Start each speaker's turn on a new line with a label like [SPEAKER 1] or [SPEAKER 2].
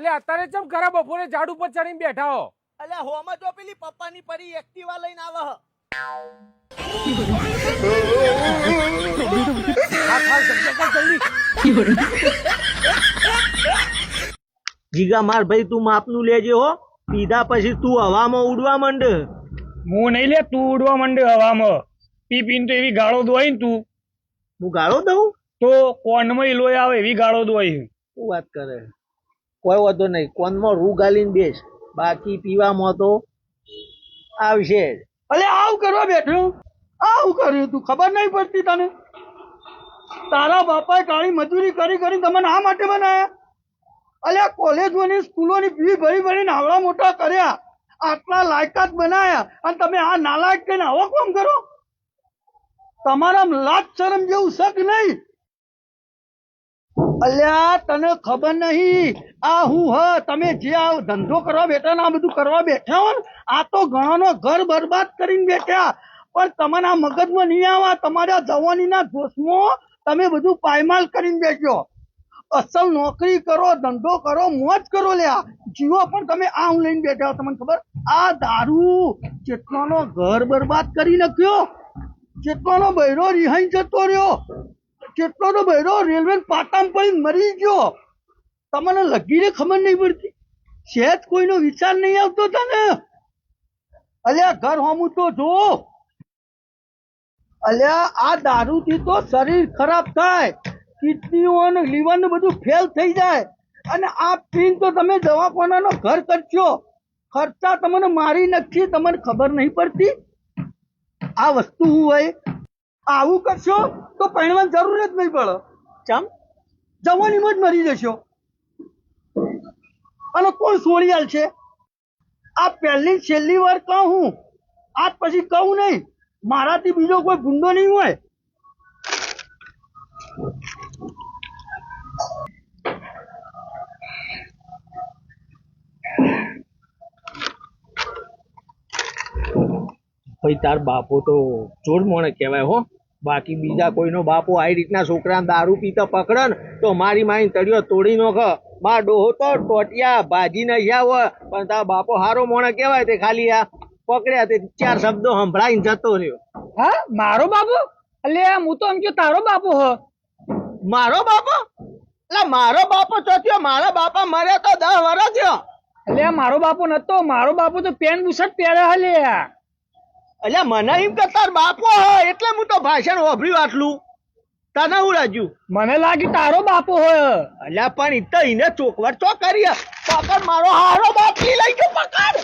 [SPEAKER 1] અલે અત્યારે ચમ ખરા બપોરે ઝાડ ઉપર ચડીને બેઠા હો?
[SPEAKER 2] અલે હોમાં જો પેલી પપ્પાની પરી એક્ટિવા લઈને આવે હ.
[SPEAKER 3] જીગા માર ભાઈ તું માપનું લેજે હો, પીધા પછી તું હવામાં ઉડવા માંડ.
[SPEAKER 4] હું નહીં લે, તું ઉડવા માંડે હવામાં. પી પીને તો એવી ગાળો દોઈ ને તું
[SPEAKER 3] હું ગાળો દઉં?
[SPEAKER 4] તો કોનમાં લોહી આવે એવી ગાળો દોઈ.
[SPEAKER 3] શું વાત કરે? કોઈ વાંધો નહીં, કોનમાં રૂ ગાલીને બેસ, બાકી પીવામાં તો આવશે જ.
[SPEAKER 5] અલે આવું કરવા બેઠો, આવું કર્યું તું ખબર નહીં પડતી તને? તારા બાપાએ કાળી મજૂરી કરી કરી તમને આ માટે બનાયા? અલ્યા કોલેજોની સ્કૂલોની ફી ભરી ભરીને આવડા મોટા કર્યા, આટલા લાયકાત બનાયા, અને તમે આ નાલાયક થઈને આવો કામ કરો? તમારા લાજ શરમ જેવું શક નહીં? અલ્યા તને ખબર નહીં આ હું હ? તમે જે આ ધંધો કરવા બેઠા ને આ બધું કરવા બેઠા હો ને, આ તો ઘણાનો ઘર બરબાદ કરીને બેઠા. પણ તમને આ મગજમાં નહીં આવા, તમારા જવાનીના જોશમાં તમે બધું પાયમાલ કરીને બેઠો. અસલ નોકરી કરો, ધંધો કરો, મોજ કરો લ્યા, જીવો. પણ તમે આ હું લઈને બેઠા, તમને ખબર? આ દારૂ જેટલાનો ઘર બરબાદ કરી નાખ્યો, જેટલાનો બૈરો રિહાઈ જતો રહ્યો, જેટલાનો બૈરો રેલવે પાટામાં પડી મરી ગયો. તમને લગીને ખબર નહીં પડતી, સહેજ કોઈનો વિચાર નહીં આવતો તને? અલ્યા ઘર હોમું તો જો. અલ્યા આ દારૂથી તો શરીર ખરાબ થાય, કિડનીઓ અને લીવર ને બધું ફેલ થઈ જાય. અને આ પીન તો તમે દવાખાનાનો ઘર કરશો, ખર્ચા તમને મારી નાખી. તમને ખબર નહીં પડતી આ વસ્તુ શું હોય? આવું કરશો તો પહેણવાની જરૂર જ નહીં પડે. ચમ જવાનીમાં જ મરી જશો. અને કોણ છોડી આલશે? આ પહેલી છેલ્લી વાર કહું હું, આજ પછી કહું નહીં. મારાથી બીજો કોઈ ગુંડો નહીં હોય.
[SPEAKER 3] ભાઈ તાર બાપો તો ચોર મોણે કહેવાય હો. બાકી બીજા કોઈનો બાપો આવી રીતના છોકરાને દારૂ પીતા પકડે ને તો મારી માઈને તળિયો તોડી નાખે. માર ડોહો તો ટોટિયા ભાજી નહીં હોય, પણ તાર બાપો હારો મોણે કહેવાય. તે ખાલી આ પકડ્યા તે 4 શબ્દો સંભળાઈને જતો રહ્યો.
[SPEAKER 4] હા મારો બાપો? અલે હું તો એમ કે તારો બાપો હ.
[SPEAKER 3] મારો બાપો? એટલે મારો બાપો ચોથ્યો? મારા બાપા મર્યા તો 10 વર્ષ થયો.
[SPEAKER 4] અલે મારો બાપો નતો, મારો બાપો તો પેન્ટ બુશર્ટ પહેરે હલે.
[SPEAKER 3] એટલે મને એમ કે તાર બાપો હોય એટલે હું તો ભાષણ વાપર્યું આટલું. તને હું રાજ્યું?
[SPEAKER 4] મને લાગી તારો બાપો હોય.
[SPEAKER 3] અલ્યા પણ ઈ તો એને ચોકવટ ચો કરી. પકડ મારો હારો બાપ લઈ ગયો, પકડ.